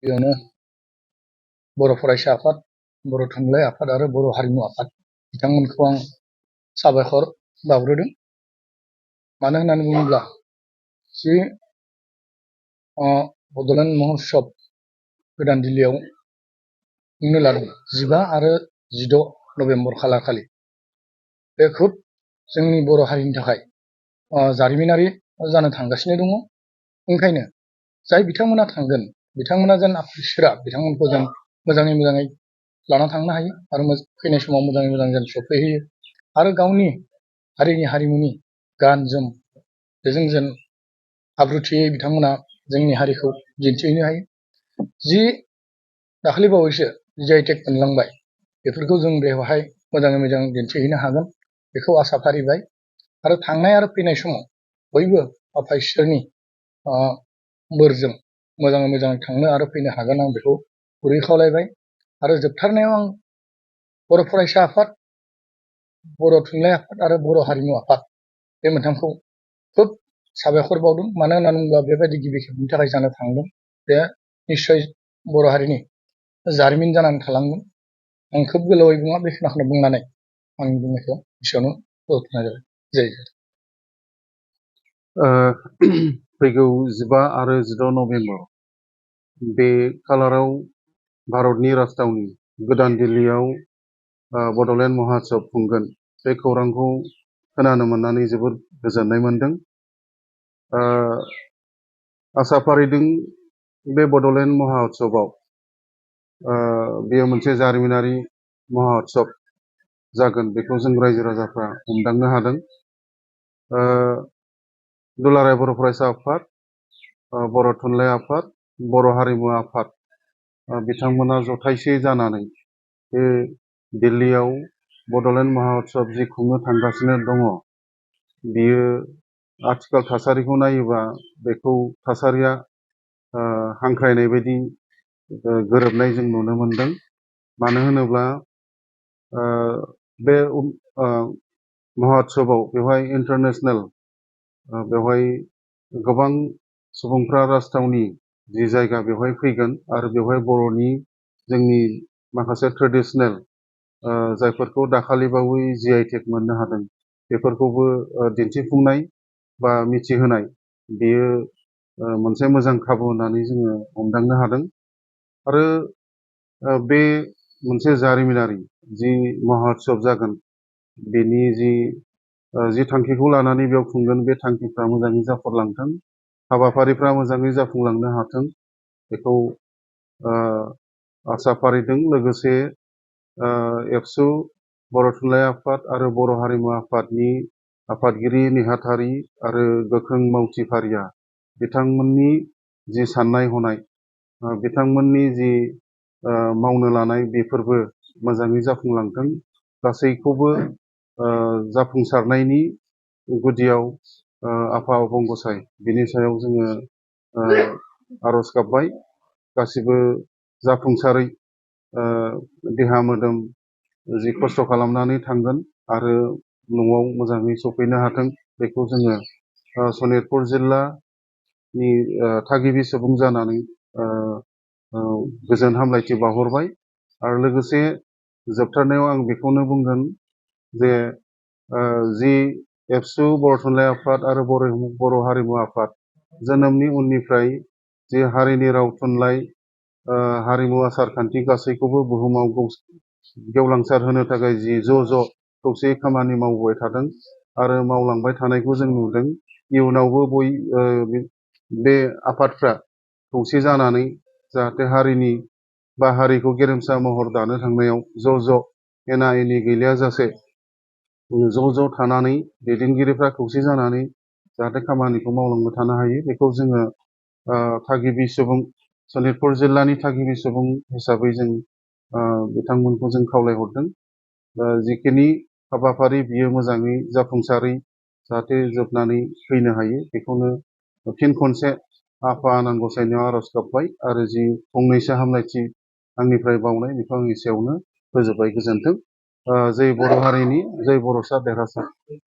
बेयावनो बर' फरायसा आफाद, बर' थुनलाइ आफाद आरो बर' हारिमु आफाद बिथांमोनखौ आं साबायखर बावग्रोदों। मानो होननानै बुङोब्ला जि बड'लेण्ड महत्सब गोदान दिल्लीयाव खुंनो लादों 15 आरो 16 नभेम्बर खालारखालि, बे खुब जोंनि बर' हारिनि थाखाय जारिमिनारि जानो थांगासिनो दङ। ओंखायनो जाय बिथांमोना थांगोन, बिथांमोना जेन इसोरा बिथांमोनखौ जेन मोजाङै लाना थांनो हायो आरो फैनाय समाव मोजाङै मोजां जेन सफैहोयो आरो गावनि हारिनि हारिमुनि गान जोम बेजों जेन आब्रुथियै बिथांमोना जोंनि हारिखौ दिन्थिहैनो हायो। जि दाखालि बावैसो GI टेग मोनलांबाय, बेफोरखौ जों बेवहाय मोजाङै मोजां दिन्थिहैनो हागोन बेखौ आसा फारिबाय। आरो थांनाय आरो फैनाय समाव बयबो आफा इसोरनि बोरजों मोजाङै मोजां थांनो आरो फैनो हागोन, आं बेखौ गुरै खावलायबाय। आरो जोबथारनायाव आं बर' फरायसा आफाद, बर' थुनलाइ आफाद आरो बर' हारिमु आफाद बे मोनथामखौ खुब साबायखर बावदों। मानो होननानै बुङोब्ला बेबायदि गिबि खेबनि थाखाय जानो थांदों, बे निस्सय बर' हारिनि जारिमिन जानानै थालांगोन। आं खोब गोलावै बुङा, बेखिनिखौनो बुंनानै आंनि बुंनायखौ एसेयावनो फोजोबनाय जाबाय। जय जय। फैगौ 15 आरो 16 नभेम्बर बे खालाराव भारतनि राजथावनि गोदान दिल्लीयाव बड'लेण्ड महत्सब खुंगोन। बे खौरांखौ खोनानो मोननानै जोबोद गोजोननाय मोनदों। आसा फारिदों बे बड'लेण्ड महत्सबआव बेयो मोनसे जारिमिनारि महत्सब जागोन, बेखौ जों रायजो राजाफ्रा हमदांनो हादों। दुलाराय बर' फरायसा आफाद, बर' थुनलाइ आफाद, बर' हारिमु आफाद बिथांमोना जथायसे जानानै बे दिल्लीयाव बड'लेण्ड महत्सब जि खुंनो थांगासिनो दङ, बियो आथिखाल थासारिखौ नायोबा बेखौ थासारिया हांख्रायनाय बायदि गोरोबनाय जों नुनो मोनदों। मानो होनोब्ला बे महत्सबआव बेवहाय इन्टारनेसनेल बेवहाय गोबां सुबुंफ्रा राजथावनि जि जायगा बेवहाय फैगोन आरो बेवहाय बर'नि जोंनि माखासे ट्रेडिसनेल जायफोरखौ दाखालि बावै GI टेग मोननो हादों, बेफोरखौबो दिन्थिफुंनाय बा मिथिहोनाय, बेयो मोनसे मोजां खाबु होननानै जोङो हमदांनो हादों। आरो बे मोनसे जारिमिनारि जि महत्सब जागोन, बेनि जि थांखिखौ लानानै बेयाव खुंगोन, बे थांखिफ्रा मोजाङै जाफुंलांथों, हाबाफारिफ्रा मोजाङै जाफुंलांनो हाथों, बेखौ आसा फारिदों। लोगोसे एबसु, बर' थुनलाइ आफाद आरो बर' हारिमु आफादनि आफादगिरि नेहाथारि आरो गोख्रों मावथिफारिया बिथांमोननि जि साननाय हनाय, बिथांमोननि जि मावनो लानाय, बेफोरबो मोजाङै जाफुंलांथों। गासैखौबो जाफुंसारनायनि गुदियाव आफा अबंगसाय, बिनि सायाव जोङो आरज गाबबाय। गासिबो जाफुंसारै देहा मोदोम जि खस्थ' खालामनानै थांगोन आरो न'आव मोजाङै सफैनो हाथों, बेखौ जोङो सनितपुर जिल्लानि थागिबि सुबुं जानानै गोजोन हामलायथि बावहरबाय। आरो लोगोसे जोबथारनायाव आं बेखौनो बुंगोन जे जि एबसु, बर' थुनलाइ आफाद आरो बर' हारिमु आफाद जोनोमनि उननिफ्राय जि हारिनि राव थुनलाइ, हारिमु आसार खान्थि गासैखौबो बुहुमाव गेवलांसार होनो थाखाय जि ज' खौसेयै खामानि मावबाय थादों आरो मावलांबाय थानायखौ जों नुदों। इयुनावबो बे आफादफ्रा खौसे जानानै जाहाथे हारिनि बा हारिखौ गेरेमसा महर दानो थांनायाव ज' एना एनि गैलायाजासे ज' थानानै दैदेनगिरिफ्रा खौसे जानानै जाहाथे खामानिखौ मावलांबाय थानो हायो, बेखौ जोङो थागिबि सुबुं, सनितपुर जिल्लानि थागिबि सुबुं हिसाबै जों बिथांमोनखौ जों खावलायहरदों। जिखिनि हाबाफारि बियो मोजाङै जाफुंसारै जाहाथे जोबनानै फैनो हायो, बेखौनो फिन खनसे आफा आनान गसाइनियाव आरज गाबबाय आरो जि फंनैसो हामलायथि आंनिफ्राय बावनाय, बेखौ आं एसेयावनो फोजोबबाय। गोजोन्थों। जै बर' हारिनि, जै बर'सा देरहासार।